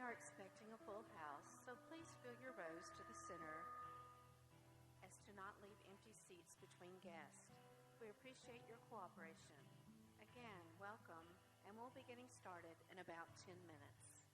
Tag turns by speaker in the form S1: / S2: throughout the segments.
S1: are expecting a full house, so please fill your rows to the center as to not leave empty seats between guests. We appreciate your cooperation. Again, welcome, and we'll be getting started in about 10 minutes.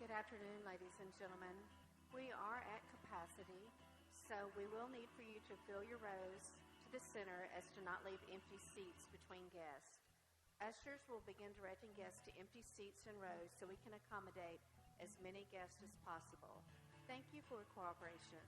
S1: Good afternoon, ladies and gentlemen. We are at capacity, so we will need for you to fill your rows to the center as to not leave empty seats between guests. Ushers will begin directing guests to empty seats and rows so we can accommodate as many guests as possible. Thank you for your cooperation.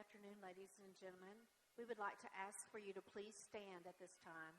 S1: afternoon, ladies and gentlemen. We would like to ask for you to please stand at this time.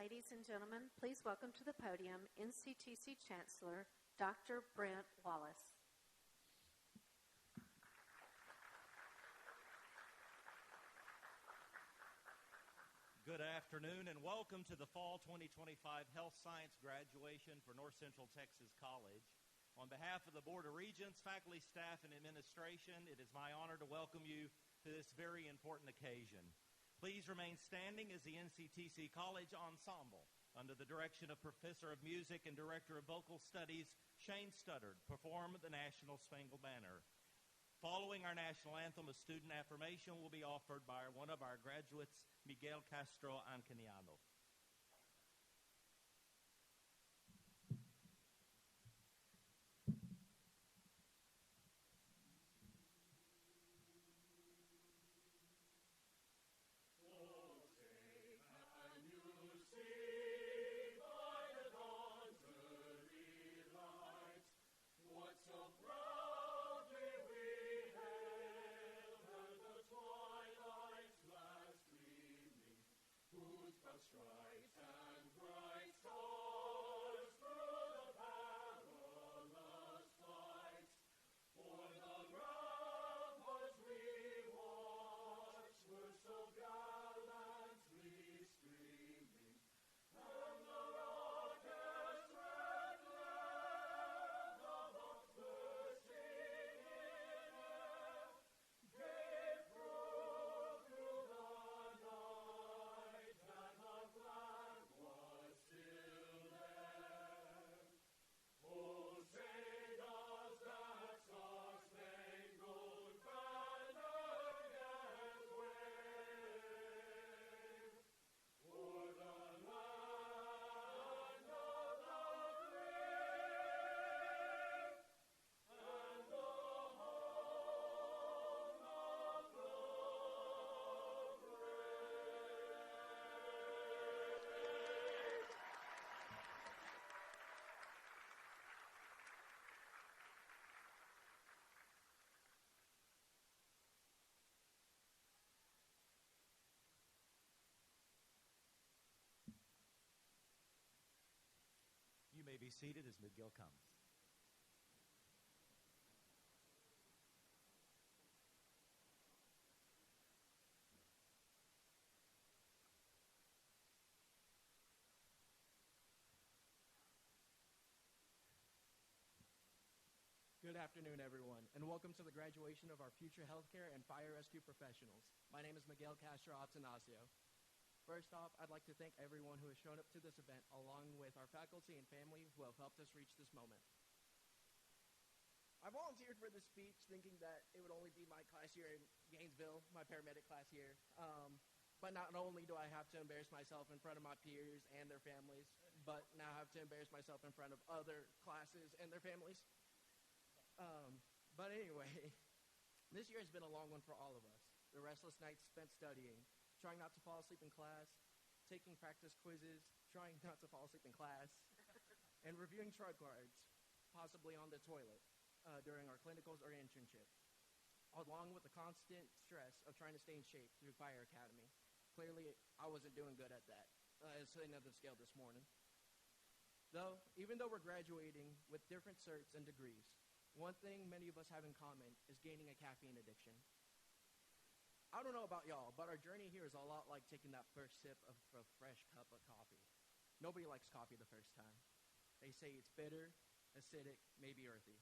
S1: Ladies and gentlemen, please welcome to the podium NCTC Chancellor, Dr. Brent Wallace.
S2: Good afternoon and welcome to the Fall 2025 Health Science graduation for North Central Texas College. On behalf of the Board of Regents, faculty, staff, and administration, it is my honor to welcome you to this very important occasion. Please remain standing as the NCTC College Ensemble, under the direction of Professor of Music and Director of Vocal Studies, Shane Studdard, perform the National Spangled Banner. Following our national anthem, a student affirmation will be offered by one of our graduates, Miguel Castro Ancaniano.
S3: Stripes and bright stars through the perilous fights, for the ramparts we watched were so gallantly streaming, and the rocket's red glare above bursting in air gave proof through the night that the flag was still there. Oh, say does that star-spangled banner yet wave o'er the land of the brave and the home of the
S2: You may be seated as Miguel comes.
S4: Good afternoon, everyone, and welcome to the graduation of our future healthcare and fire rescue professionals. My name is Miguel Castro Atanasio. First off, I'd like to thank everyone who has shown up to this event, along with our faculty and family who have helped us reach this moment. I volunteered for this speech thinking that it would only be my class year in Gainesville, my paramedic class year. But not only do I have to embarrass myself in front of my peers and their families, but now I have to embarrass myself in front of other classes and their families. But anyway, this year has been a long one for all of us. The restless nights spent studying, trying not to fall asleep in class, taking practice quizzes, trying not to fall asleep in class, and reviewing chart cards, possibly on the toilet, during our clinicals or internship, along with the constant stress of trying to stay in shape through Fire Academy. Clearly, I wasn't doing good at that, as sitting at the scale this morning. Even though we're graduating with different certs and degrees, one thing many of us have in common is gaining a caffeine addiction. I don't know about y'all, but our journey here is a lot like taking that first sip of a fresh cup of coffee. Nobody likes coffee the first time. They say it's bitter, acidic, maybe earthy.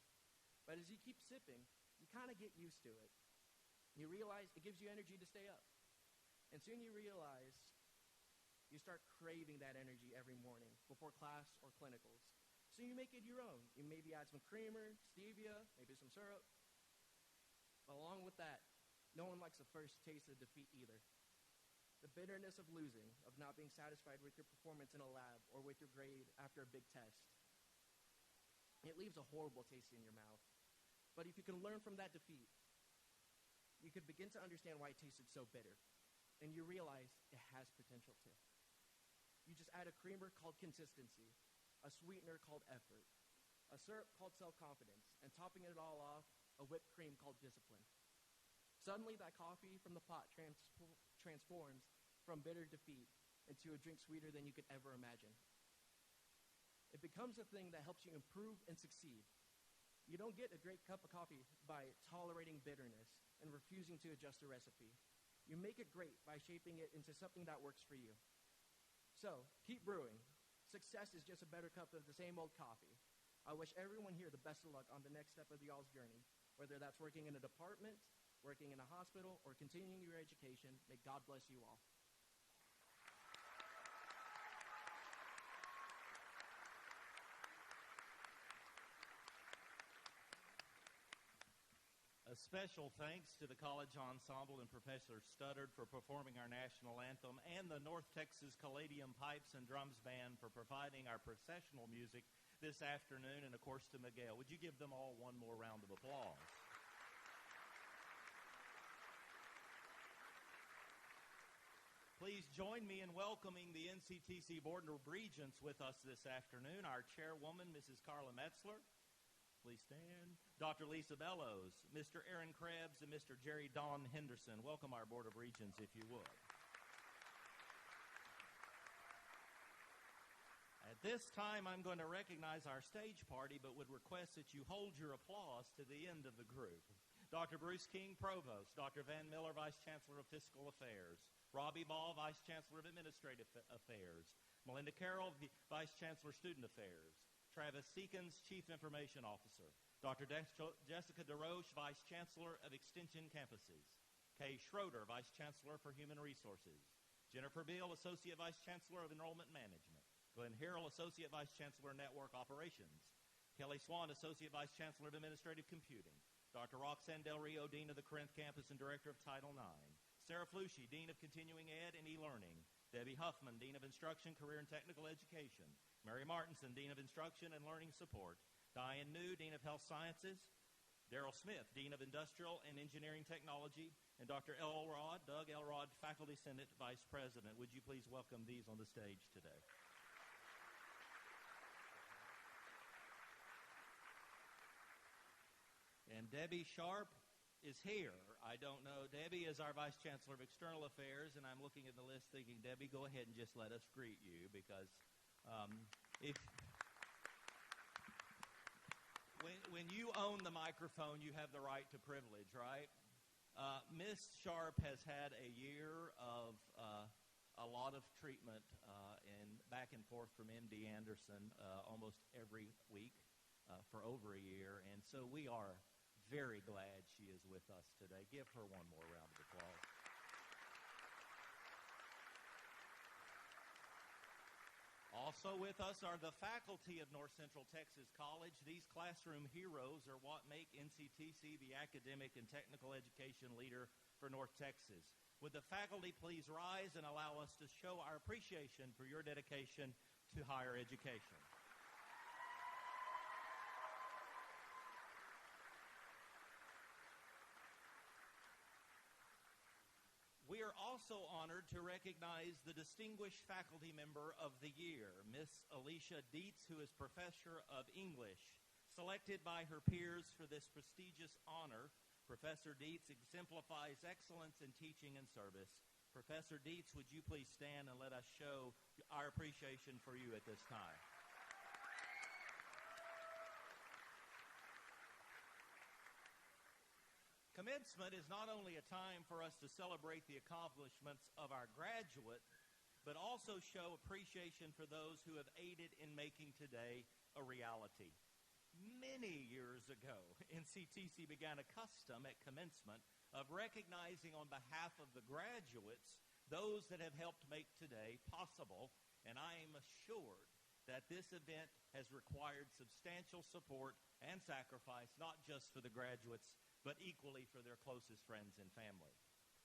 S4: But as you keep sipping, you kind of get used to it. You realize it gives you energy to stay up. And soon you realize you start craving that energy every morning before class or clinicals. So you make it your own. You maybe add some creamer, stevia, maybe some syrup. But along with that, no one likes the first taste of defeat either. The bitterness of losing, of not being satisfied with your performance in a lab or with your grade after a big test. It leaves a horrible taste in your mouth. But if you can learn from that defeat, you could begin to understand why it tasted so bitter. And you realize it has potential too. You just add a creamer called consistency, a sweetener called effort, a syrup called self-confidence, and topping it all off, a whipped cream called discipline. Suddenly that coffee from the pot transforms from bitter defeat into a drink sweeter than you could ever imagine. It becomes a thing that helps you improve and succeed. You don't get a great cup of coffee by tolerating bitterness and refusing to adjust a recipe. You make it great by shaping it into something that works for you. So, keep brewing. Success is just a better cup of the same old coffee. I wish everyone here the best of luck on the next step of y'all's journey, whether that's working in a department, working in a hospital, or continuing your education. May God bless you all.
S2: A special thanks to the College Ensemble and Professor Studdard for performing our national anthem, and the North Texas Caladium Pipes and Drums Band for providing our processional music this afternoon, and of course to Miguel. Would you give them all one more round of applause? Please join me in welcoming the NCTC Board of Regents with us this afternoon. Our chairwoman, Mrs. Carla Metzler. Please stand. Dr. Lisa Bellows, Mr. Aaron Krebs, and Mr. Jerry Don Henderson. Welcome our Board of Regents, if you would. At this time, I'm going to recognize our stage party, but would request that you hold your applause to the end of the group. Dr. Bruce King, Provost. Dr. Van Miller, Vice Chancellor of Fiscal Affairs. Robbie Ball, Vice Chancellor of Administrative Affairs. Melinda Carroll, Vice Chancellor, Student Affairs. Travis Seekins, Chief Information Officer. Dr. Jessica DeRoche, Vice Chancellor of Extension Campuses. Kay Schroeder, Vice Chancellor for Human Resources. Jennifer Beal, Associate Vice Chancellor of Enrollment Management. Glenn Harrell, Associate Vice Chancellor, Network Operations. Kelly Swan, Associate Vice Chancellor of Administrative Computing. Dr. Roxanne Del Rio, Dean of the Corinth Campus and Director of Title IX. Sarah Flushy, Dean of Continuing Ed and E-Learning. Debbie Huffman, Dean of Instruction, Career and Technical Education. Mary Martinson, Dean of Instruction and Learning Support. Diane New, Dean of Health Sciences. Daryl Smith, Dean of Industrial and Engineering Technology. And Dr. Doug Elrod, Faculty Senate Vice President. Would you please welcome these on the stage today? And Debbie Sharp is here. I don't know. Debbie is our Vice Chancellor of External Affairs, and I'm looking at the list thinking, Debbie, go ahead and just let us greet you, because when you own the microphone, you have the right to privilege, right? Ms. Sharp has had a year of a lot of treatment and back and forth from MD Anderson almost every week for over a year, and so we are very glad she is with us today. Give her one more round of applause. Also with us are the faculty of North Central Texas College. These classroom heroes are what make NCTC the academic and technical education leader for North Texas. Would the faculty please rise and allow us to show our appreciation for your dedication to higher education? We are also honored to recognize the Distinguished Faculty Member of the Year, Miss Alicia Dietz, who is Professor of English. Selected by her peers for this prestigious honor, Professor Dietz exemplifies excellence in teaching and service. Professor Dietz, would you please stand and let us show our appreciation for you at this time? Commencement is not only a time for us to celebrate the accomplishments of our graduate, but also show appreciation for those who have aided in making today a reality. Many years ago, NCTC began a custom at commencement of recognizing on behalf of the graduates those that have helped make today possible, and I am assured that this event has required substantial support and sacrifice, not just for the graduates, but equally for their closest friends and family.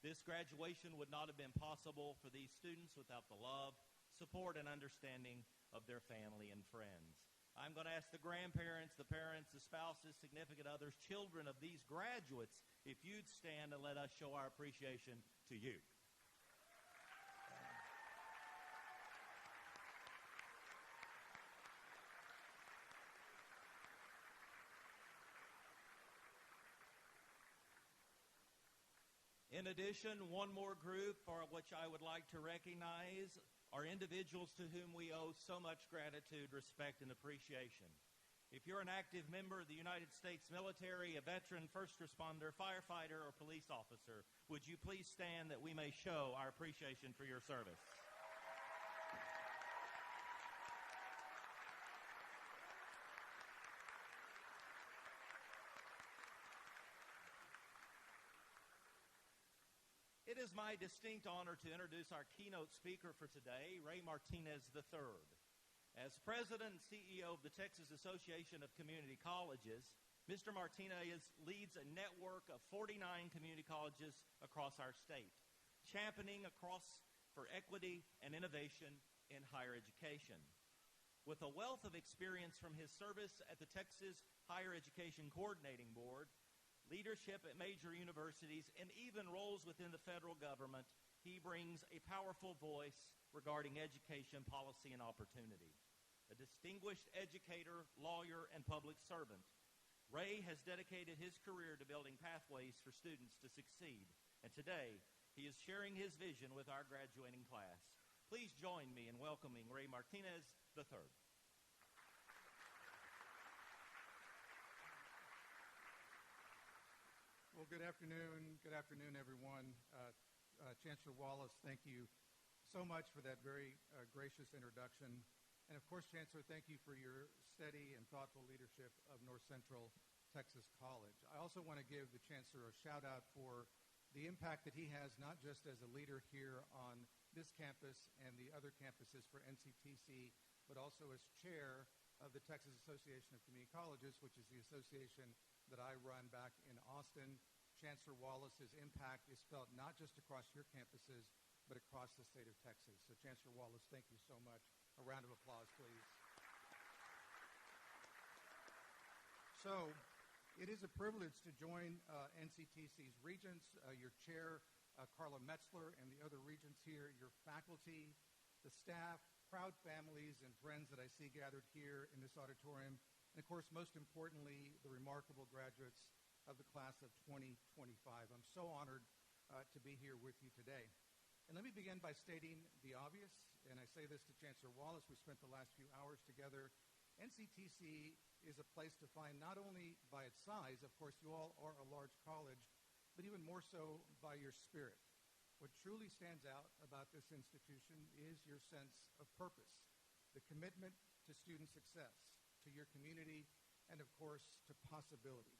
S2: This graduation would not have been possible for these students without the love, support, and understanding of their family and friends. I'm going to ask the grandparents, the parents, the spouses, significant others, children of these graduates, if you'd stand and let us show our appreciation to you. In addition, one more group for which I would like to recognize are individuals to whom we owe so much gratitude, respect, and appreciation. If you're an active member of the United States military, a veteran, first responder, firefighter, or police officer, would you please stand that we may show our appreciation for your service? It is my distinct honor to introduce our keynote speaker for today, Ray Martinez III. As President and CEO of the Texas Association of Community Colleges, Mr. Martinez leads a network of 49 community colleges across our state, championing for equity and innovation in higher education. With a wealth of experience from his service at the Texas Higher Education Coordinating Board, leadership at major universities, and even roles within the federal government, he brings a powerful voice regarding education policy and opportunity. A distinguished educator, lawyer, and public servant, Ray has dedicated his career to building pathways for students to succeed, and today he is sharing his vision with our graduating class. Please join me in welcoming Ray Martinez III.
S5: Well, good afternoon. Good afternoon, everyone. Chancellor Wallace, thank you so much for that very gracious introduction. And of course, Chancellor, thank you for your steady and thoughtful leadership of North Central Texas College. I also want to give the Chancellor a shout out for the impact that he has, not just as a leader here on this campus and the other campuses for NCTC, but also as chair of the Texas Association of Community Colleges, which is the association that I run back in Austin. Chancellor Wallace's impact is felt not just across your campuses, but across the state of Texas. So Chancellor Wallace, thank you so much. A round of applause, please. So it is a privilege to join NCTC's regents, your chair, Carla Metzler, and the other regents here, your faculty, the staff, proud families and friends that I see gathered here in this auditorium, and of course, most importantly, the remarkable graduates of the class of 2025. I'm so honored to be here with you today. And let me begin by stating the obvious, and I say this to Chancellor Wallace. We spent the last few hours together. NCTC is a place to find not only by its size, of course, you all are a large college, but even more so by your spirit. What truly stands out about this institution is your sense of purpose, the commitment to student success, to your community, and of course, to possibility.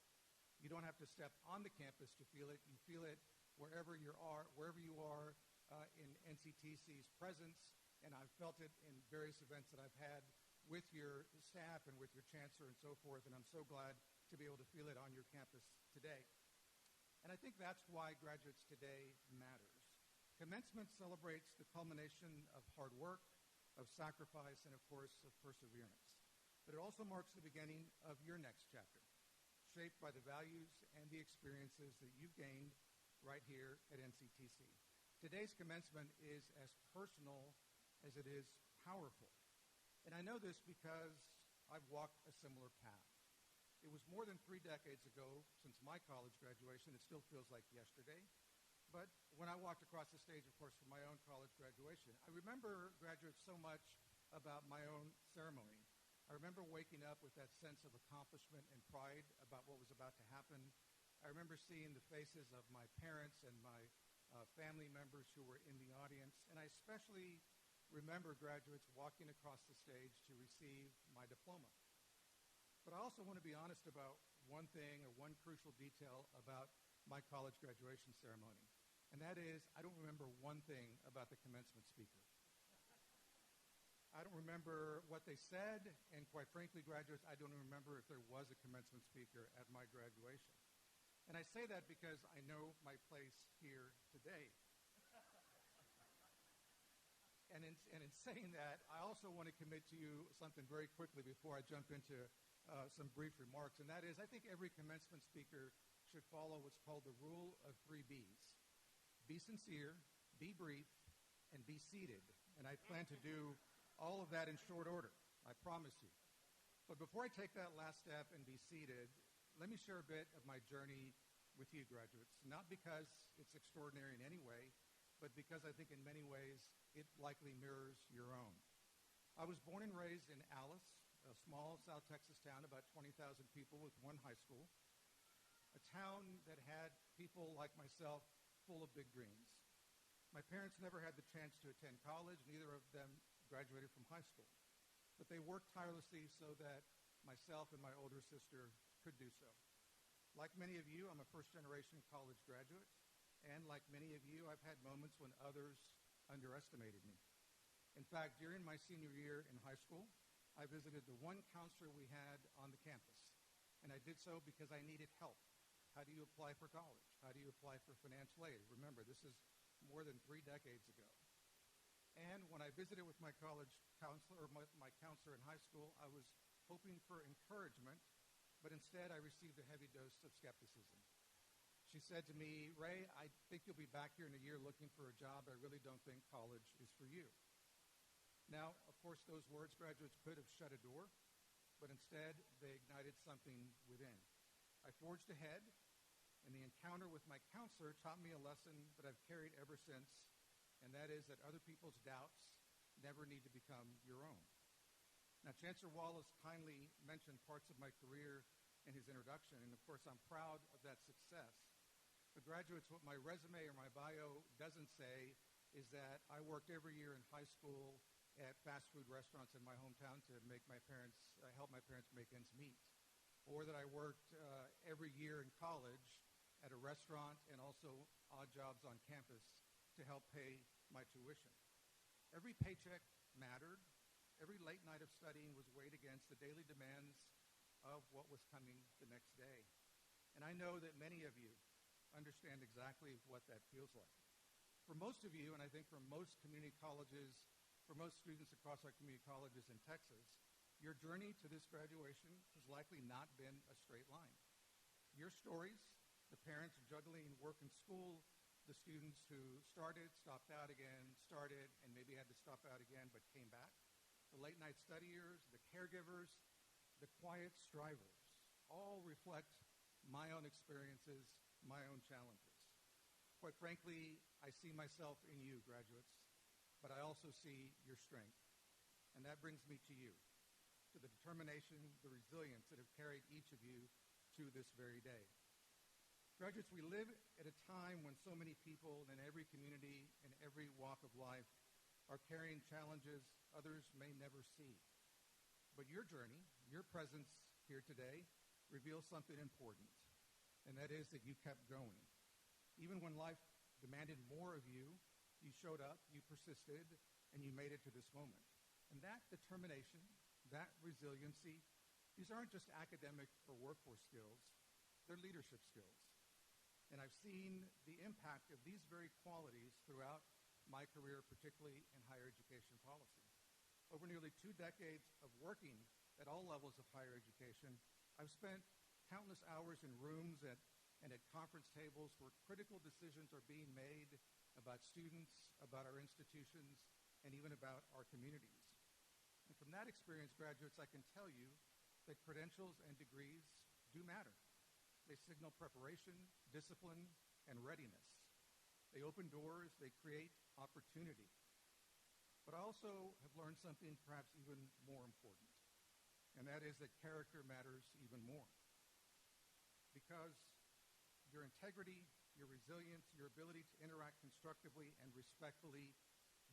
S5: You don't have to step on the campus to feel it. You feel it wherever you are in NCTC's presence, and I've felt it in various events that I've had with your staff and with your chancellor and so forth, and I'm so glad to be able to feel it on your campus today. And I think that's why graduates today matters. Commencement celebrates the culmination of hard work, of sacrifice, and of course, of perseverance. But it also marks the beginning of your next chapter, shaped by the values and the experiences that you've gained right here at NCTC. Today's commencement is as personal as it is powerful. And I know this because I've walked a similar path. It was more than 3 decades ago since my college graduation. It still feels like yesterday. But when I walked across the stage, of course, for my own college graduation, I remember, graduates, so much about my own ceremony. I remember waking up with that sense of accomplishment and pride about what was about to happen. I remember seeing the faces of my parents and my family members who were in the audience. And I especially remember graduates walking across the stage to receive my diploma. But I also want to be honest about one thing, or one crucial detail about my college graduation ceremony. And that is, I don't remember one thing about the commencement speaker. I don't remember what they said, and quite frankly, graduates, I don't remember if there was a commencement speaker at my graduation. And I say that because I know my place here today. And in saying that, I also want to commit to you something very quickly before I jump into some brief remarks, and that is, I think every commencement speaker should follow what's called the rule of 3 Bs. Be sincere, be brief, and be seated. And I plan to do all of that in short order, I promise you. But before I take that last step and be seated, let me share a bit of my journey with you, graduates. Not because it's extraordinary in any way, but because I think in many ways it likely mirrors your own. I was born and raised in Alice, a small South Texas town, about 20,000 people with one high school, a town that had people like myself full of big dreams. My parents never had the chance to attend college. Neither of them graduated from high school. But they worked tirelessly so that myself and my older sister could do so. Like many of you, I'm a first-generation college graduate. And like many of you, I've had moments when others underestimated me. In fact, during my senior year in high school, I visited the one counselor we had on the campus. And I did so because I needed help. How do you apply for college? How do you apply for financial aid? Remember, this is more than 3 decades ago. And when I visited with my college counselor, or my counselor in high school, I was hoping for encouragement, but instead I received a heavy dose of skepticism. She said to me, "Ray, I think you'll be back here in a year looking for a job. I really don't think college is for you." Now, of course, those words, graduates, could have shut a door, but instead they ignited something within. I forged ahead, and the encounter with my counselor taught me a lesson that I've carried ever since, and that is that other people's doubts never need to become your own. Now, Chancellor Wallace kindly mentioned parts of my career in his introduction, and of course I'm proud of that success. But graduates, what my resume or my bio doesn't say is that I worked every year in high school at fast food restaurants in my hometown to help my parents make ends meet, or that I worked every year in college at a restaurant and also odd jobs on campus to help pay my tuition. Every paycheck mattered. Every late night of studying was weighed against the daily demands of what was coming the next day. And I know that many of you understand exactly what that feels like. For most of you, and I think for most community colleges, for most students across our community colleges in Texas, your journey to this graduation has likely not been a straight line. Your stories, the parents juggling work and school, the students who started, stopped out again, started, and maybe had to stop out again but came back, the late-night studiers, the caregivers, the quiet strivers, all reflect my own experiences, my own challenges. Quite frankly, I see myself in you, graduates, but I also see your strength. And that brings me to you, to the determination, the resilience that have carried each of you to this very day. Graduates, we live at a time when so many people in every community, in every walk of life, are carrying challenges others may never see. But your journey, your presence here today, reveals something important, and that is that you kept going. Even when life demanded more of you, you showed up, you persisted, and you made it to this moment. And that determination, that resiliency, these aren't just academic or workforce skills, they're leadership skills. And I've seen the impact of these very qualities throughout my career, particularly in higher education policy. Over nearly 2 decades of working at all levels of higher education, I've spent countless hours in rooms and at conference tables where critical decisions are being made about students, about our institutions, and even about our communities. And from that experience, graduates, I can tell you that credentials and degrees do matter. They signal preparation, discipline, and readiness. They open doors, they create opportunity. But I also have learned something perhaps even more important, and that is that character matters even more. Because your integrity, your resilience, your ability to interact constructively and respectfully,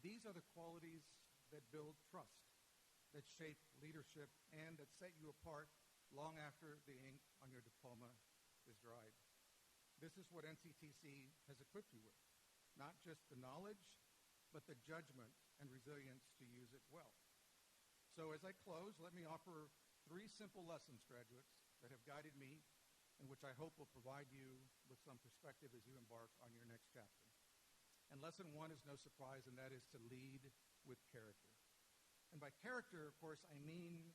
S5: these are the qualities that build trust, that shape leadership, and that set you apart long after the ink on your diploma is dried. This is what NCTC has equipped you with, not just the knowledge, but the judgment and resilience to use it well. So as I close, let me offer 3 simple lessons, graduates, that have guided me and which I hope will provide you with some perspective as you embark on your next chapter. And lesson 1 is no surprise, and that is to lead with character. And by character, of course, I mean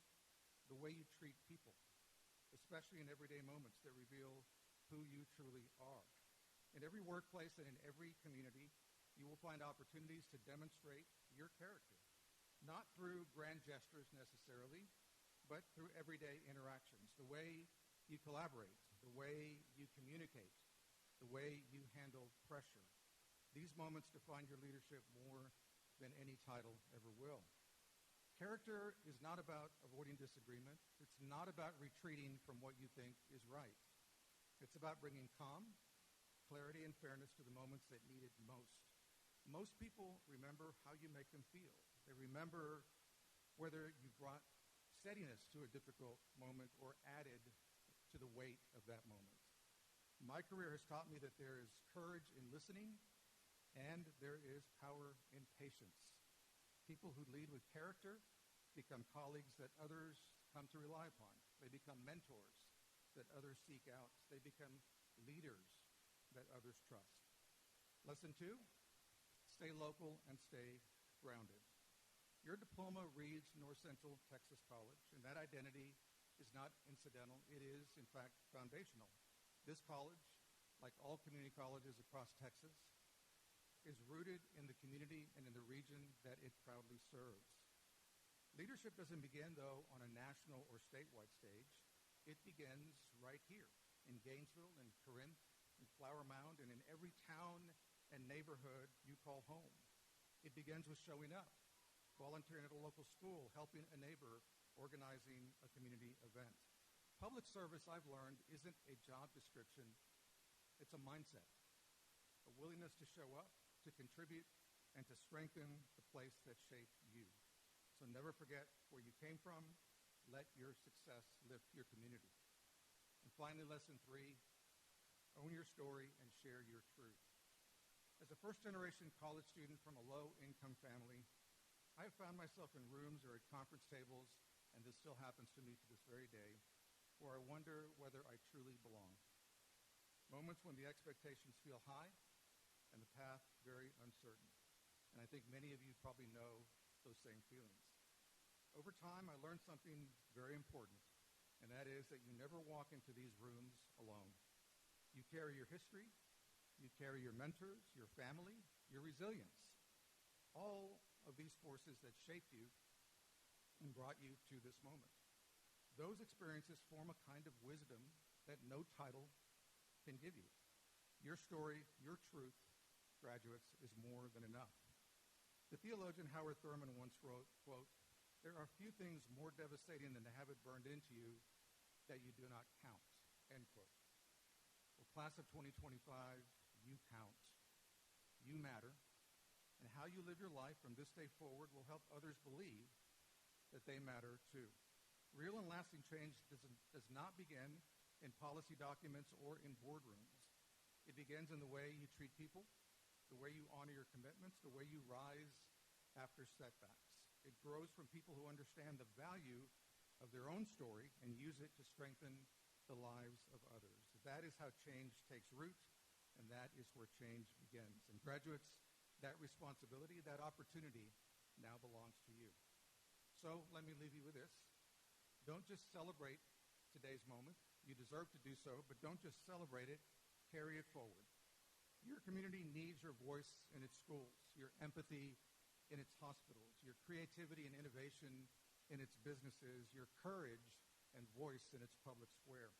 S5: the way you treat people, especially in everyday moments that reveal who you truly are. In every workplace and in every community, you will find opportunities to demonstrate your character, not through grand gestures necessarily, but through everyday interactions, the way you collaborate, the way you communicate, the way you handle pressure. These moments define your leadership more than any title ever will. Character is not about avoiding disagreement. It's not about retreating from what you think is right. It's about bringing calm, clarity, and fairness to the moments that need it most. Most people remember how you make them feel. They remember whether you brought steadiness to a difficult moment or added to the weight of that moment. My career has taught me that there is courage in listening and there is power in patience. People who lead with character become colleagues that others come to rely upon. They become mentors that others seek out. They become leaders that others trust. Lesson 2, stay local and stay grounded. Your diploma reads North Central Texas College, and that identity is not incidental. It is, in fact, foundational. This college, like all community colleges across Texas, is rooted in the community and in the region that it proudly serves. Leadership doesn't begin, though, on a national or statewide stage. It begins right here in Gainesville, in Corinth, in Flower Mound, and in every town and neighborhood you call home. It begins with showing up, volunteering at a local school, helping a neighbor, organizing a community event. Public service, I've learned, isn't a job description. It's a mindset, a willingness to show up, to contribute, and to strengthen the place that shaped you. So never forget where you came from. Let your success lift your community. And finally, lesson 3, own your story and share your truth. As a first-generation college student from a low-income family, I have found myself in rooms or at conference tables, and this still happens to me to this very day, where I wonder whether I truly belong. Moments when the expectations feel high and the path very uncertain. And I think many of you probably know those same feelings. Over time, I learned something very important, and that is that you never walk into these rooms alone. You carry your history, you carry your mentors, your family, your resilience, all of these forces that shaped you and brought you to this moment. Those experiences form a kind of wisdom that no title can give you. Your story, your truth, graduates, is more than enough. The theologian Howard Thurman once wrote, quote, "There are few things more devastating than to have it burned into you that you do not count," end quote. Well, class of 2025, you count. You matter. And how you live your life from this day forward will help others believe that they matter too. Real and lasting change does not begin in policy documents or in boardrooms. It begins in the way you treat people, the way you honor your commitments, the way you rise after setbacks. It grows from people who understand the value of their own story and use it to strengthen the lives of others. That is how change takes root, and that is where change begins. And graduates, that responsibility, that opportunity now belongs to you. So let me leave you with this. Don't just celebrate today's moment. You deserve to do so, but don't just celebrate it, carry it forward. Your community needs your voice in its schools, your empathy in its hospitals, your creativity and innovation in its businesses, your courage and voice in its public square.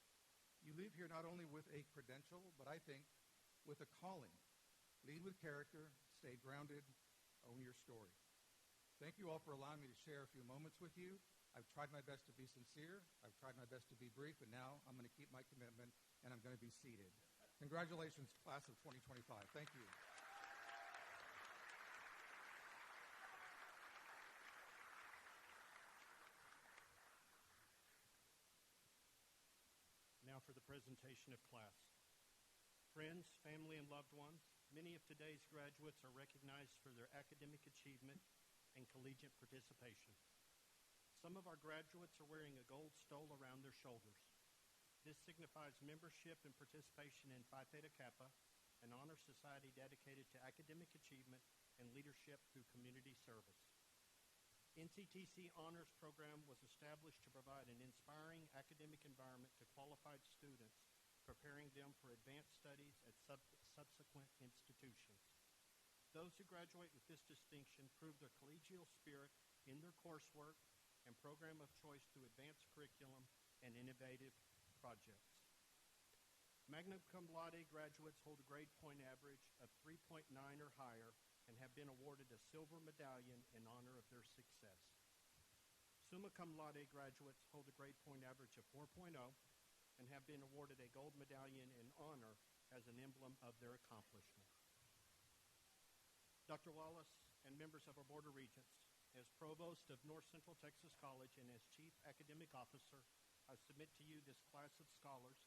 S5: You leave here not only with a credential, but I think with a calling. Lead with character, stay grounded, own your story. Thank you all for allowing me to share a few moments with you. I've tried my best to be sincere. I've tried my best to be brief, and now I'm going to keep my commitment, and I'm going to be seated. Congratulations, class of 2025. Thank you.
S6: Now for the presentation of class. Friends, family, and loved ones, many of today's graduates are recognized for their academic achievement and collegiate participation. Some of our graduates are wearing a gold stole around their shoulders. This signifies membership and participation in Phi Theta Kappa, an honor society dedicated to academic achievement and leadership through community service. NCTC Honors Program was established to provide an inspiring academic environment to qualified students, preparing them for advanced studies at subsequent institutions. Those who graduate with this distinction prove their collegial spirit in their coursework and program of choice through advanced curriculum and innovative projects. Magna cum laude graduates hold a grade point average of 3.9 or higher and have been awarded a silver medallion in honor of their success. Summa cum laude graduates hold a grade point average of 4.0 and have been awarded a gold medallion in honor as an emblem of their accomplishment. Dr. Wallace and members of our Board of Regents, as Provost of North Central Texas College and as Chief Academic Officer, I submit to you this class of scholars,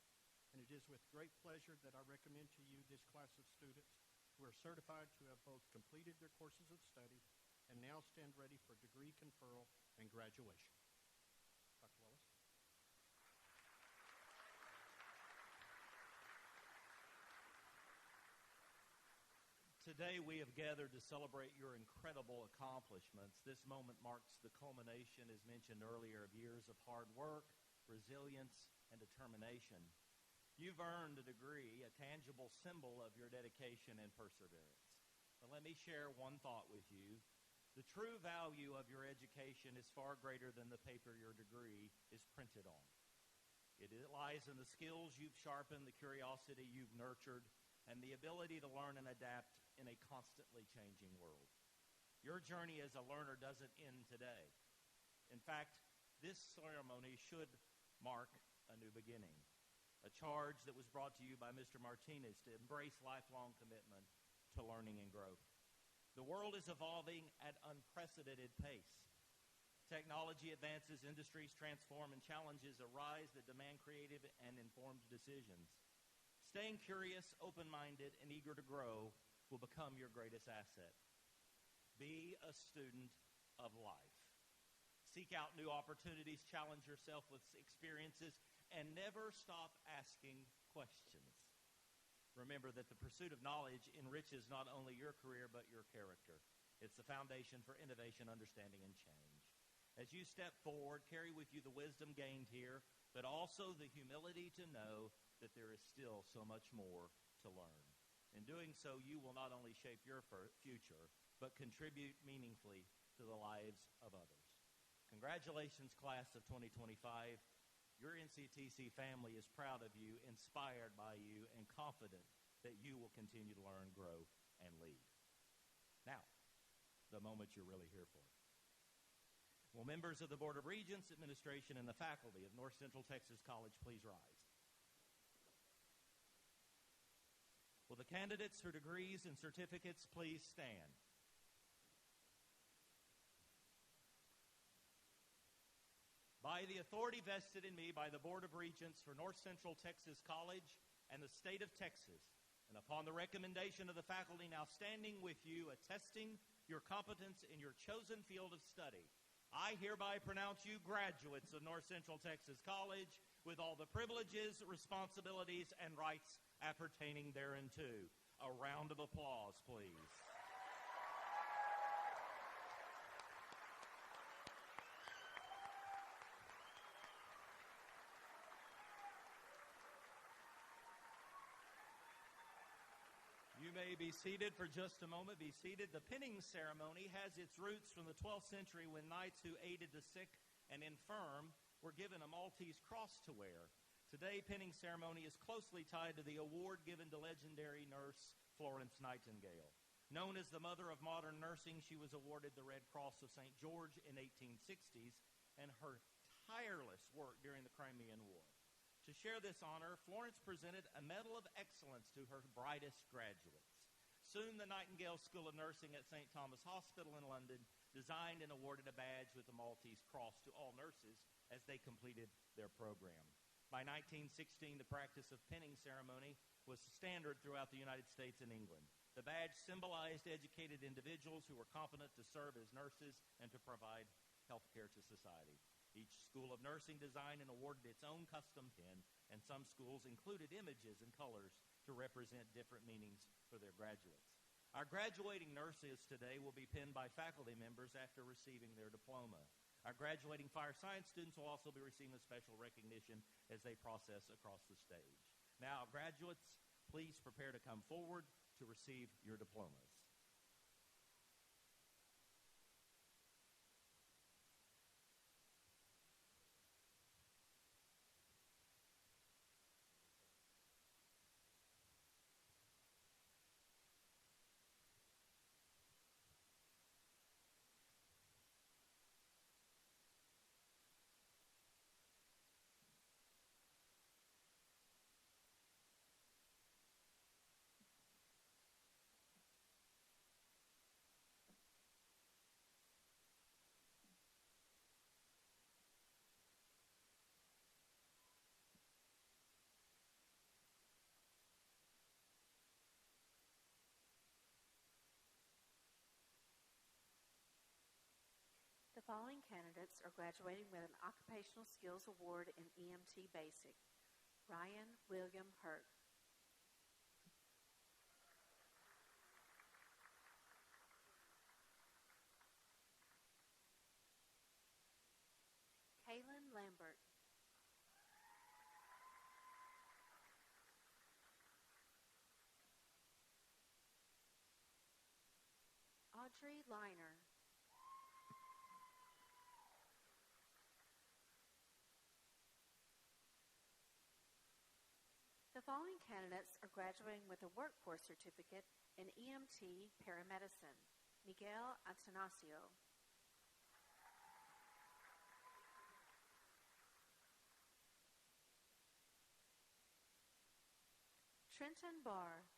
S6: and it is with great pleasure that I recommend to you this class of students who are certified to have both completed their courses of study and now stand ready for degree conferral and graduation. Dr. Wallace.
S2: Today we have gathered to celebrate your incredible accomplishments. This moment marks the culmination, as mentioned earlier, of years of hard work, resilience, and determination. You've earned a degree, a tangible symbol of your dedication and perseverance. But let me share one thought with you. The true value of your education is far greater than the paper your degree is printed on. It lies in the skills you've sharpened, the curiosity you've nurtured, and the ability to learn and adapt in a constantly changing world. Your journey as a learner doesn't end today. In fact, this ceremony should mark a new beginning, a charge that was brought to you by Mr. Martinez to embrace lifelong commitment to learning and growth. The world is evolving at unprecedented pace. Technology advances, industries transform, and challenges arise that demand creative and informed decisions. Staying curious, open-minded, and eager to grow will become your greatest asset. Be a student of life. Seek out new opportunities, challenge yourself with experiences, and never stop asking questions. Remember that the pursuit of knowledge enriches not only your career but your character. It's the foundation for innovation, understanding, and change. As you step forward, carry with you the wisdom gained here, but also the humility to know that there is still so much more to learn. In doing so, you will not only shape your future, but contribute meaningfully to the lives of others. Congratulations, class of 2025. Your NCTC family is proud of you, inspired by you, and confident that you will continue to learn, grow, and lead. Now, the moment you're really here for. Will members of the Board of Regents, administration, and the faculty of North Central Texas College please rise? Will the candidates for degrees and certificates please stand? By the authority vested in me by the Board of Regents for North Central Texas College and the state of Texas, and upon the recommendation of the faculty now standing with you, attesting your competence in your chosen field of study, I hereby pronounce you graduates of North Central Texas College with all the privileges, responsibilities, and rights appertaining thereunto. A round of applause, please. You may be seated for just a moment. Be seated. The pinning ceremony has its roots from the 12th century when knights who aided the sick and infirm were given a Maltese cross to wear. Today, pinning ceremony is closely tied to the award given to legendary nurse Florence Nightingale. Known as the mother of modern nursing, she was awarded the Red Cross of St. George in 1860s, and her tireless work during the Crimean War. To share this honor, Florence presented a Medal of Excellence to her brightest graduates. Soon, the Nightingale School of Nursing at St. Thomas Hospital in London designed and awarded a badge with the Maltese Cross to all nurses as they completed their program. By 1916, the practice of pinning ceremony was standard throughout the United States and England. The badge symbolized educated individuals who were competent to serve as nurses and to provide health care to society. Each school of nursing designed and awarded its own custom pin, and some schools included images and colors to represent different meanings for their graduates. Our graduating nurses today will be pinned by faculty members after receiving their diploma. Our graduating fire science students will also be receiving a special recognition as they process across the stage. Now, graduates, please prepare to come forward to receive your diplomas.
S1: following candidates are graduating with an Occupational Skills Award in EMT Basic. Ryan William Hurt. Kaylin Lambert. Audrey Liner. The following candidates are graduating with a workforce certificate in EMT Paramedicine. Miguel Atanasio. Trenton Barr.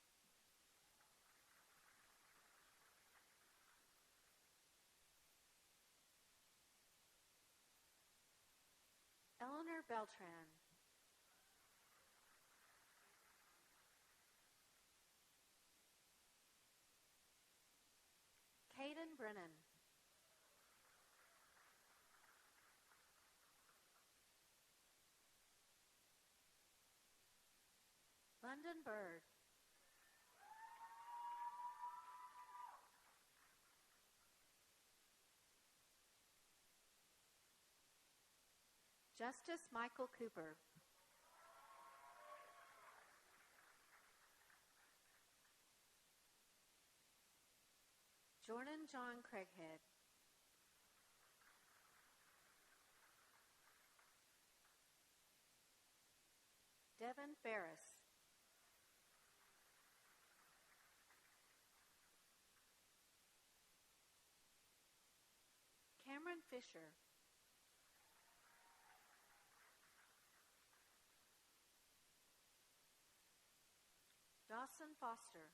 S1: Eleanor Beltran. Caden Brennan. London Bird. Justice Michael Cooper. Jordan John Craighead. Devin Ferris. Cameron Fisher. Dawson Foster.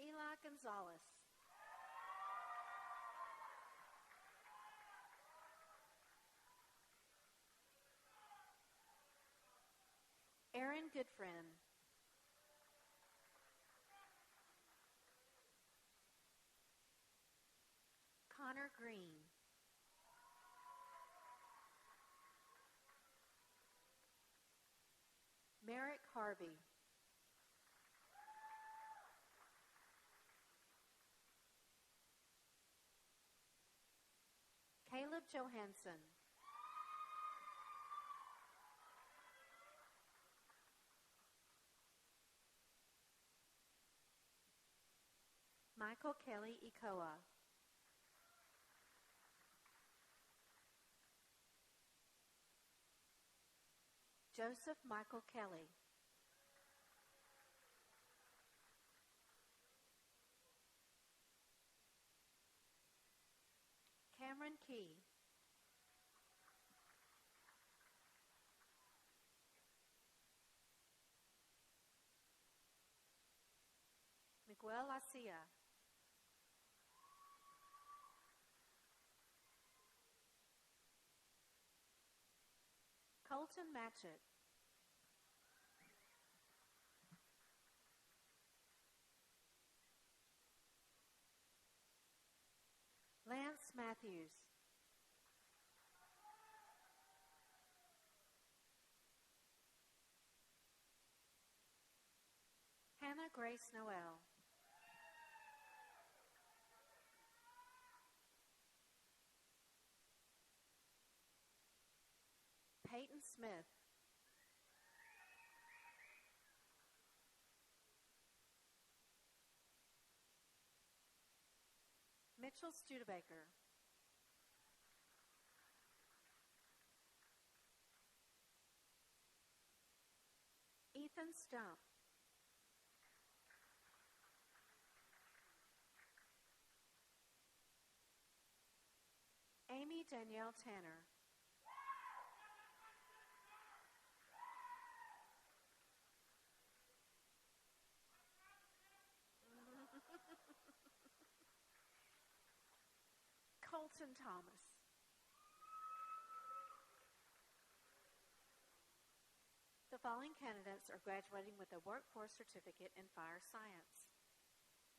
S1: Eli Gonzalez. Aaron Goodfriend. Connor Green. Merrick Harvey. Caleb Johansson. Michael Kelly Ikoa. Joseph Michael Kelly. Cameron Key. Miguel Lacia. Colton Matchett. Lance Matthews. Hannah Grace Noel. Peyton Smith. Mitchell Studebaker. Ethan Stump. Amy Danielle Tanner. Colton Thomas. The following candidates are graduating with a workforce certificate in fire science.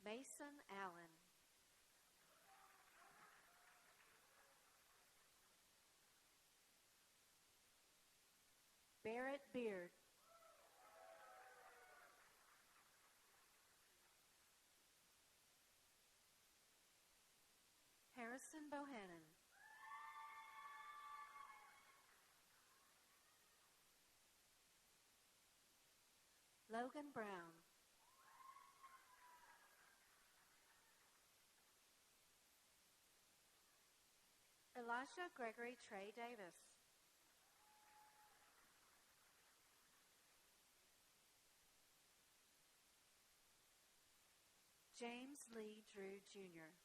S1: Mason Allen. Barrett Beard. Harrison Bohannon. Logan Brown. Elijah Gregory Trey Davis. James Lee Drew Jr.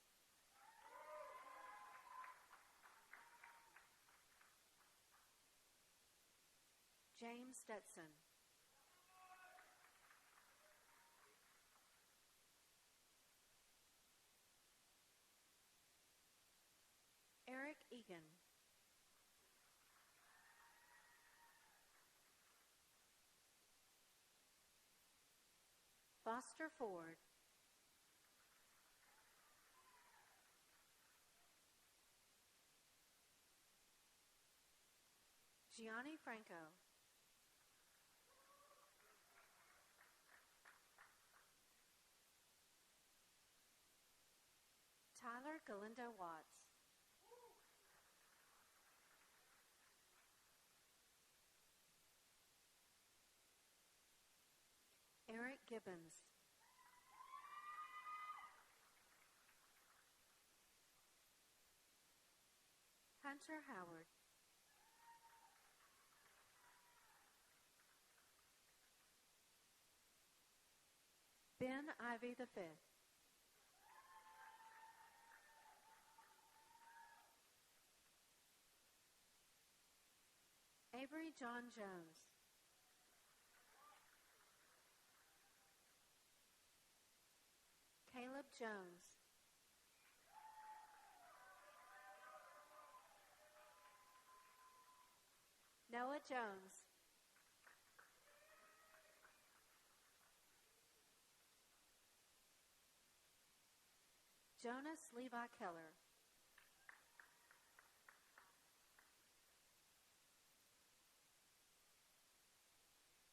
S1: James Stetson. Eric Egan. Foster Ford. Gianni Franco. Tyler Galindo Watts. Eric Gibbons. Hunter Howard. Ben Ivy V. Avery John Jones. Caleb Jones. Noah Jones. Jonas Levi Keller.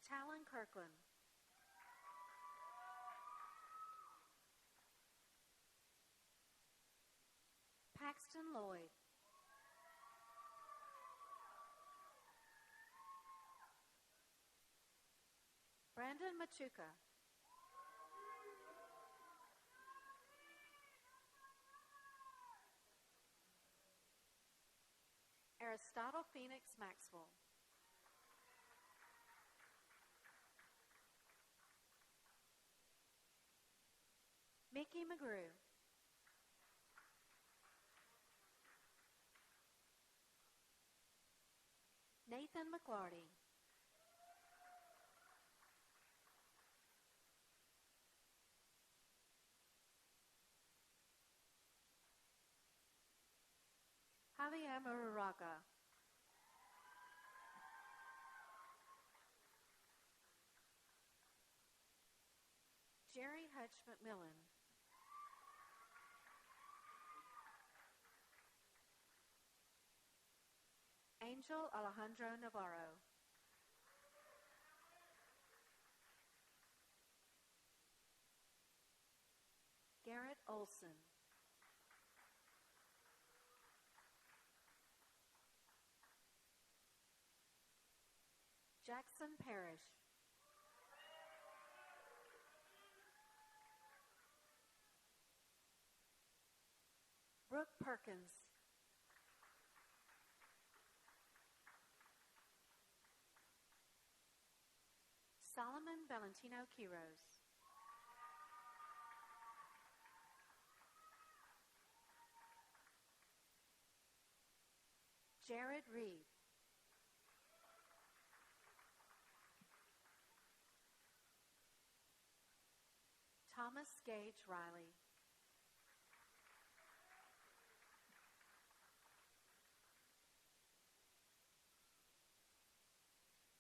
S1: Talon Kirkland. Paxton Lloyd. Brandon Machuca. Aristotle Phoenix Maxwell. Mickey McGrew. Nathan McLarty. Javier Maruraga. Jerry Hutch McMillan. Angel Alejandro Navarro. Garrett Olson. Jackson Parrish. Brooke Perkins. Solomon Valentino Quiros. Jared Reed. Thomas Gage Riley.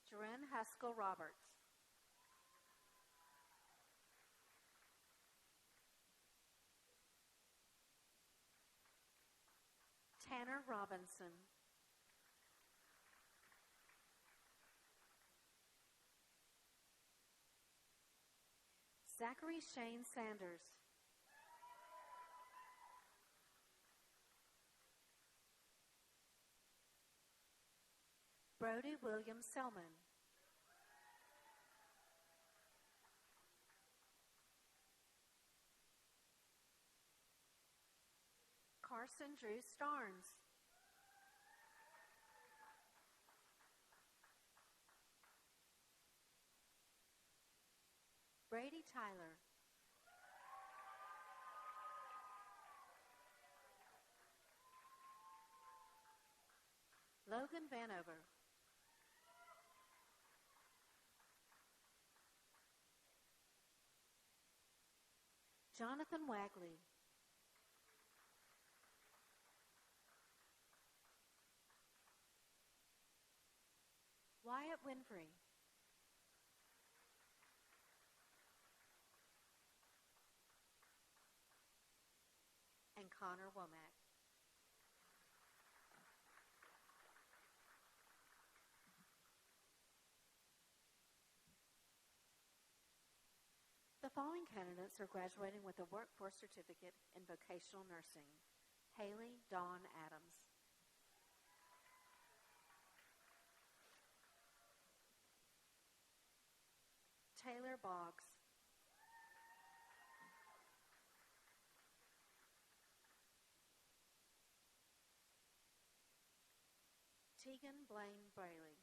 S1: Joanna Ryan Haskell Roberts. Tanner Robinson. Zachary Shane Sanders. Brody William Selman. Carson Drew Starnes. Brady Tyler. Logan Vanover. Jonathan Wagley. Wyatt Winfrey. And Connor Womack. The following candidates are graduating with a workforce certificate in vocational nursing. Haley Dawn Adams. Taylor Boggs. Tegan Blaine Brayley.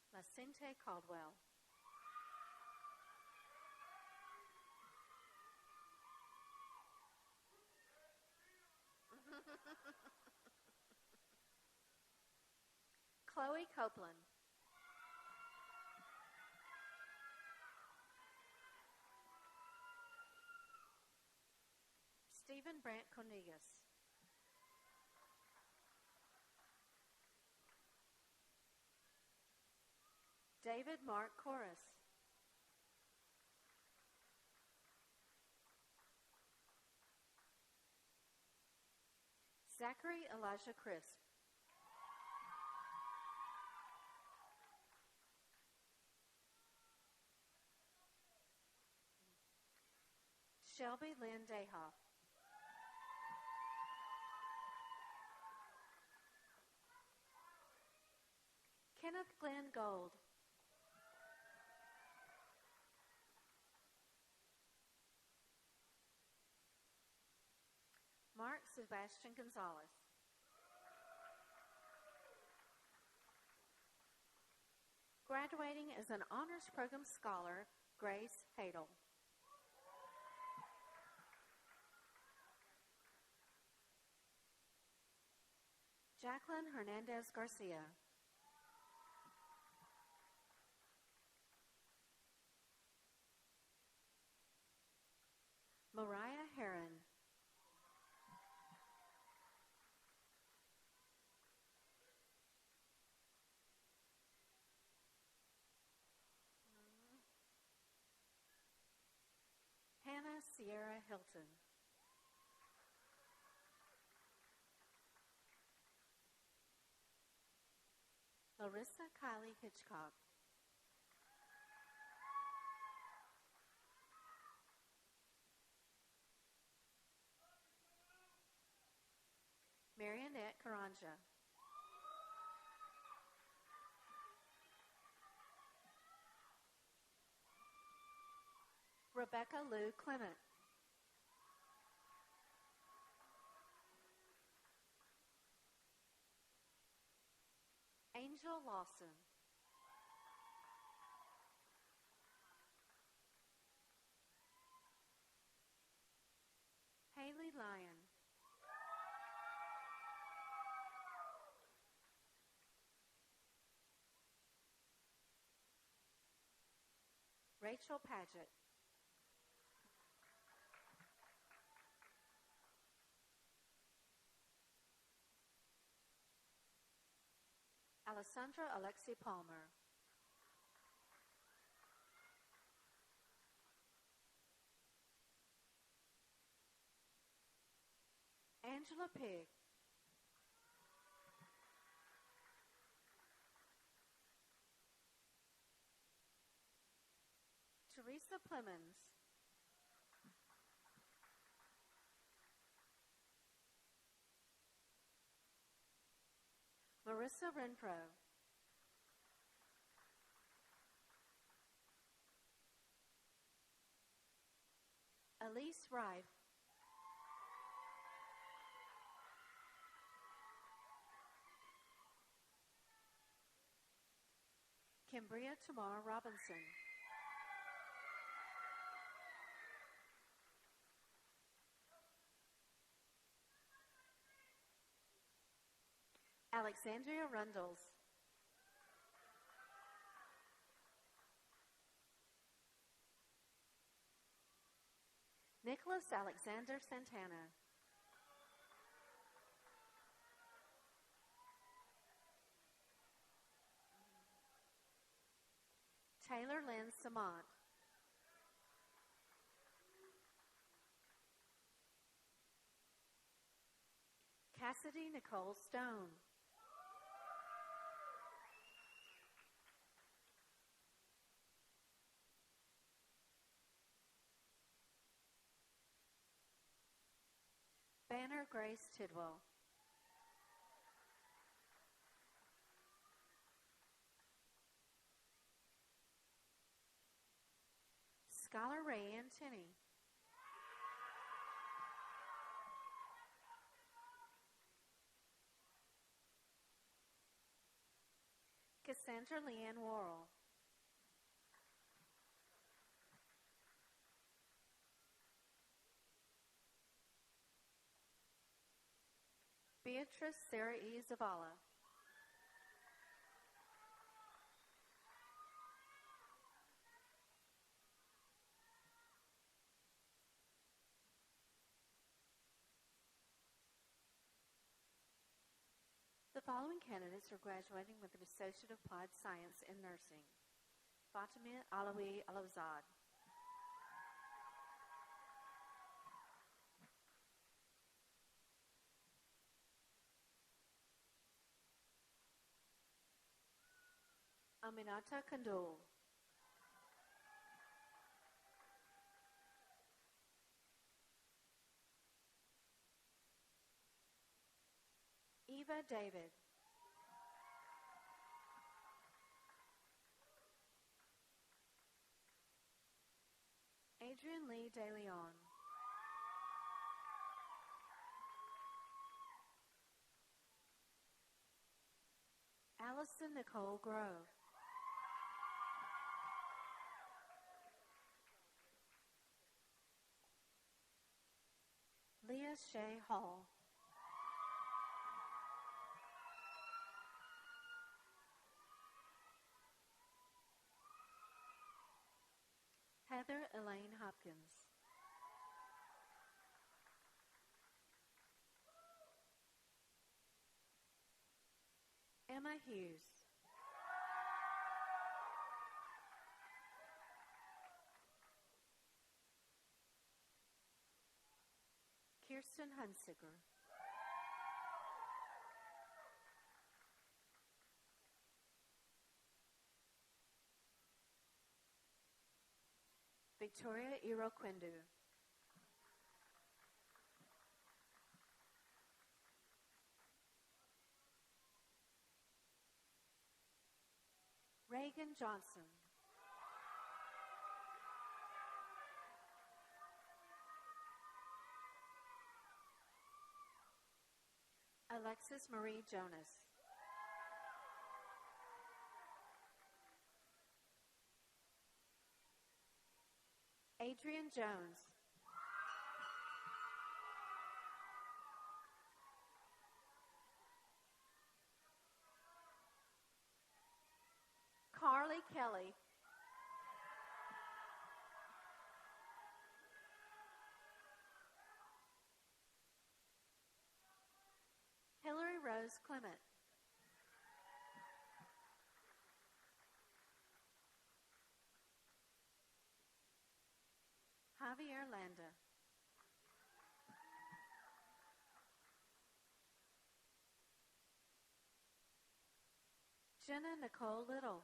S1: Lacente Caldwell. Chloe Copeland. Stephen Brandt Cornelius. David Mark Corus. Zachary Elijah Crisp. Shelby Lynn Dayhoff. Kenneth Glenn Gold. Mark Sebastian Gonzalez. Graduating as an honors program scholar, Grace Hadel. Jacqueline Hernandez Garcia. Mariah Heron. Hannah Sierra Hilton. Larissa Kylie Hitchcock. Marionette Karanja. Rebecca Lou Clement. Angel Lawson. Haley Lyon. Rachel Paget. Alessandra Alexi Palmer. Angela Pig. Teresa Clemens. Marissa Renfro. Elise Rife. Cambria Tamar Robinson. Alexandria Rundles. Nicholas Alexander Santana. Taylor Lynn Samant. Cassidy Nicole Stone. Banner Grace Tidwell. Scholar Ray Antony. Cassandra Leanne Worrell. Beatrice Sarah E. Zavala. The following candidates are graduating with an Associate of Applied Science in Nursing. Fatima Alawi Alawzad. Aminata Kandul. Eva David. Adrian Lee De Leon. Allison Nicole Grove. Leah Shea Hall. Heather Elaine Hopkins. Emma Hughes. Kirsten Hunsicker. Victoria Iroquindu. Reagan Johnson. Alexis Marie Jonas. Adrian Jones. Carly Kelly. Hillary Rose Clement. Javier Landa. Jenna Nicole Little.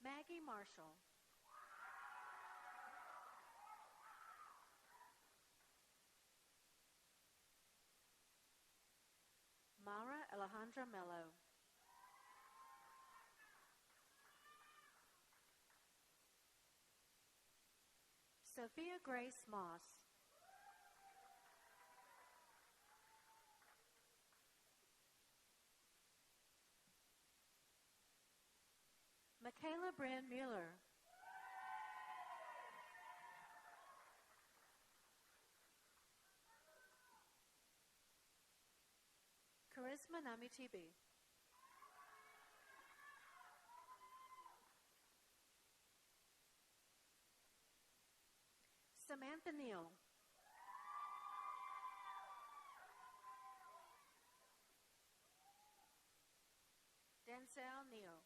S1: Maggie Marshall. Mara Alejandra Mello. Sophia Grace Moss. Michaela Bryn Mueller. Charisma Namitibi. Samantha Neal. Denzel Neal.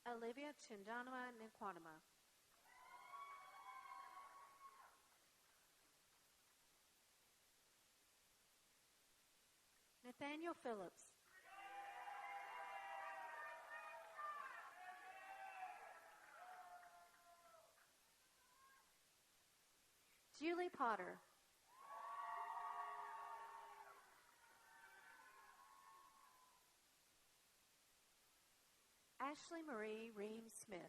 S1: Olivia Chindanwa Nkwanama. Nathaniel Phillips. Julie Potter. Ashley Marie Reams Smith.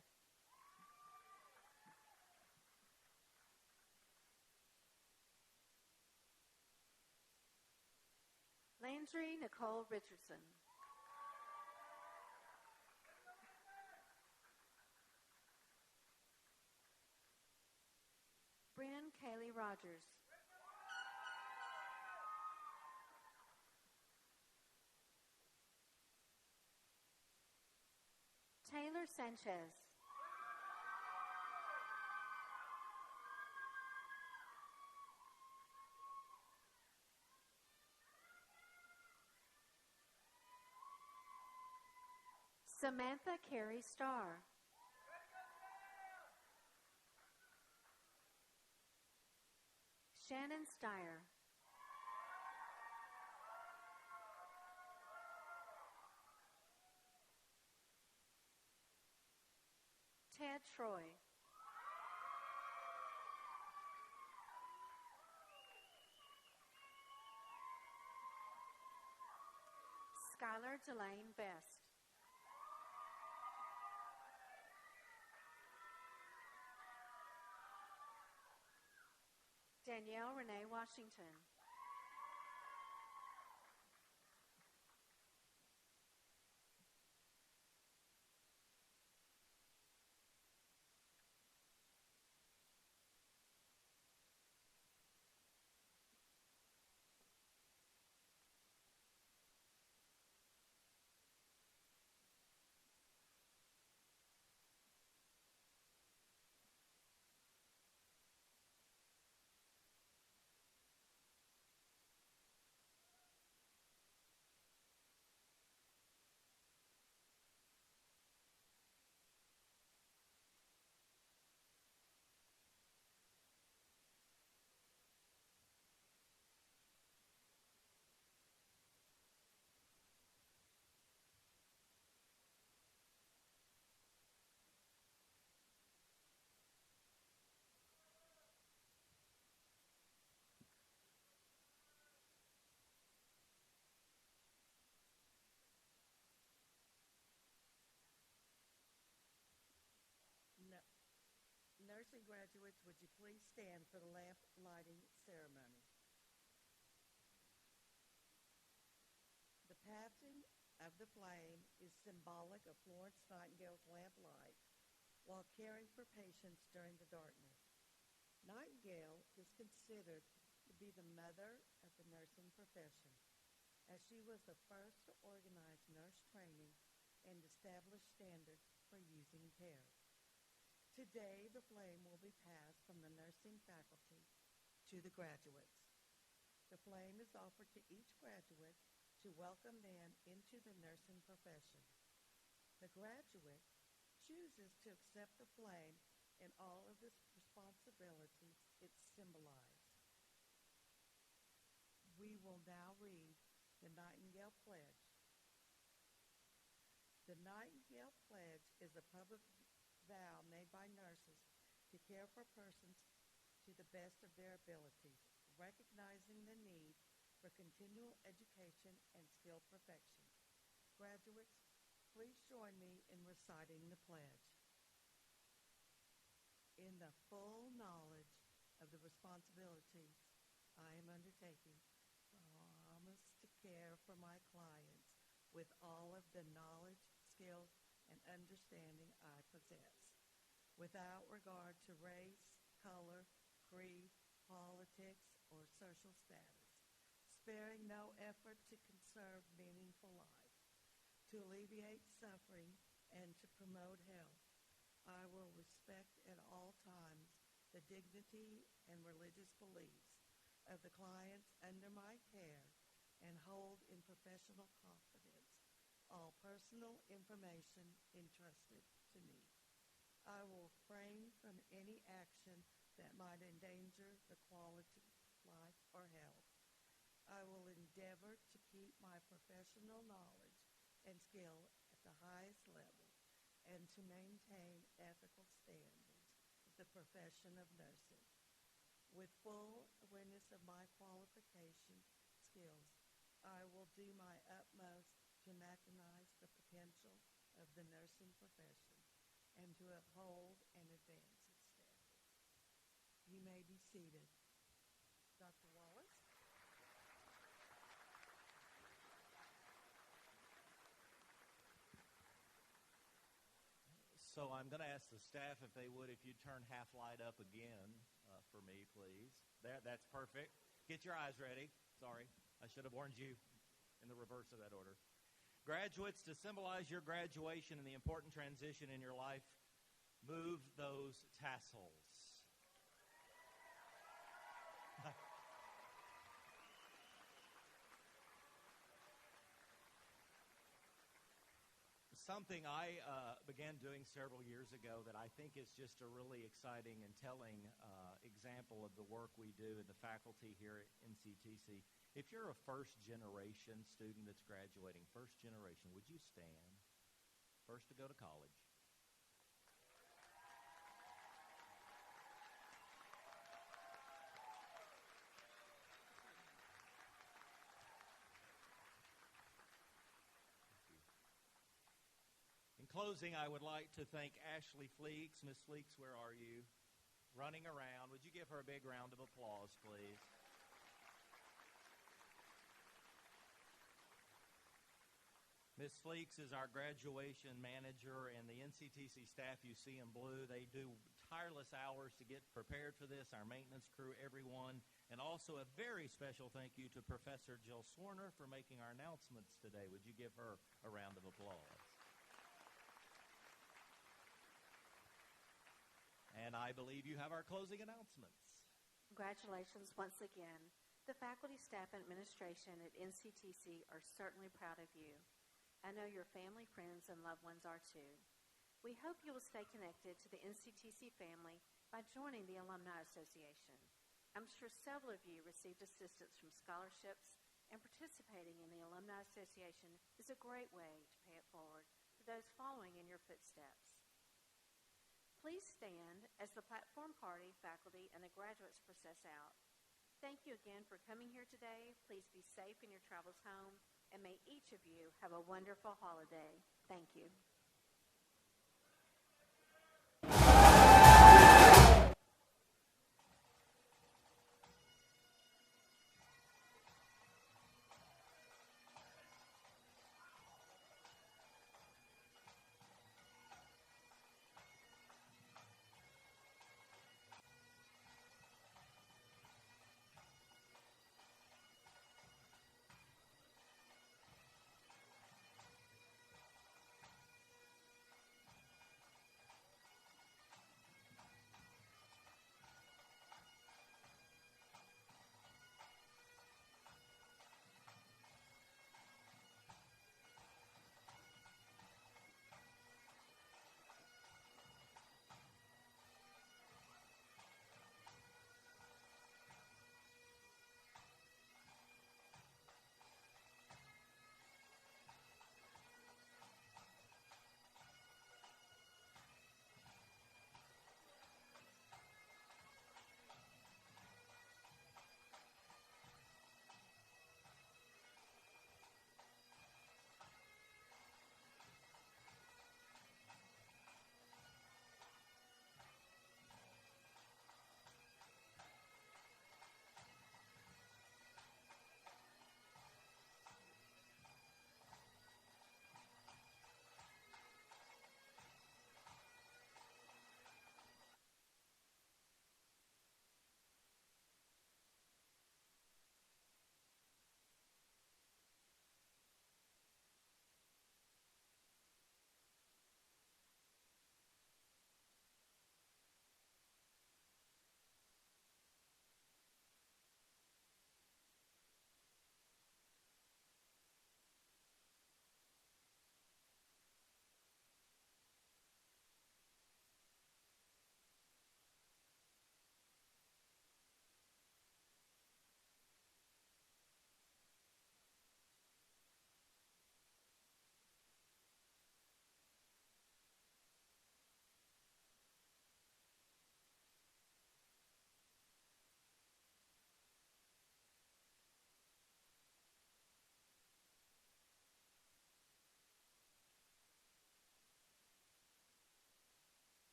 S1: Landry Nicole Richardson. Bryn Kaylee Rogers. Taylor Sanchez. Samantha Carey Starr. Shannon Steyer. Ted Troy. Skylar Delane Best. Danielle Renee Washington.
S7: Nursing graduates, would you please stand for the lamp lighting ceremony? The passing of the flame is symbolic of Florence Nightingale's lamp light while caring for patients during the darkness. Nightingale is considered to be the mother of the nursing profession, as she was the first to organize nurse training and establish standards for using care. Today, the flame will be passed from the nursing faculty to the graduates. The flame is offered to each graduate to welcome them into the nursing profession. The graduate chooses to accept the flame and all of the responsibilities it symbolizes. We will now read the Nightingale Pledge. The Nightingale Pledge is a public vow made by nurses to care for persons to the best of their abilities, recognizing the need for continual education and skill perfection. Graduates, please join me in reciting the pledge. In the full knowledge of the responsibilities I am undertaking, promise to care for my clients with all of the knowledge, skills, and understanding I possess, without regard to race, color, creed, politics, or social status, sparing no effort to conserve meaningful life, to alleviate suffering, and to promote health. I will respect at all times the dignity and religious beliefs of the clients under my care and hold in professional confidence all personal information entrusted to me. I will refrain from any action that might endanger the quality of life or health. I will endeavor to keep my professional knowledge and skill at the highest level and to maintain ethical standards of the profession of nursing. With full awareness of my qualification skills, I will do my utmost to maximize the potential of the nursing profession and to uphold and advance its standards. You may be seated. Dr. Wallace?
S2: So I'm going to ask the staff if they would, if you'd turn half light up again for me, please. There, that's perfect. Get your eyes ready. Sorry, I should have warned you in the reverse of that order. Graduates, to symbolize your graduation and the important transition in your life, move those tassels. Something I began doing several years ago that I think is just a really exciting and telling example of the work we do in the faculty here at NCTC. If you're a first-generation student that's graduating, first generation, would you stand? First to go to college. In closing, I would like to thank Ashley Fleeks. Miss Fleeks, where are you? Running around. Would you give her a big round of applause, please? Miss Fleeks is our graduation manager, and the NCTC staff you see in blue, they do tireless hours to get prepared for this, our maintenance crew, everyone. And also a very special thank you to Professor Jill Swarner for making our announcements today. Would you give her a round of applause? And I believe you have our closing announcements.
S1: Congratulations once again. The faculty, staff, and administration at NCTC are certainly proud of you. I know your family, friends, and loved ones are too. We hope you will stay connected to the NCTC family by joining the Alumni Association. I'm sure several of you received assistance from scholarships, and participating in the Alumni Association is a great way to pay it forward for those following in your footsteps. Please stand as the platform party, faculty, and the graduates process out. Thank you again for coming here today. Please be safe in your travels home, and may each of you have a wonderful holiday. Thank you.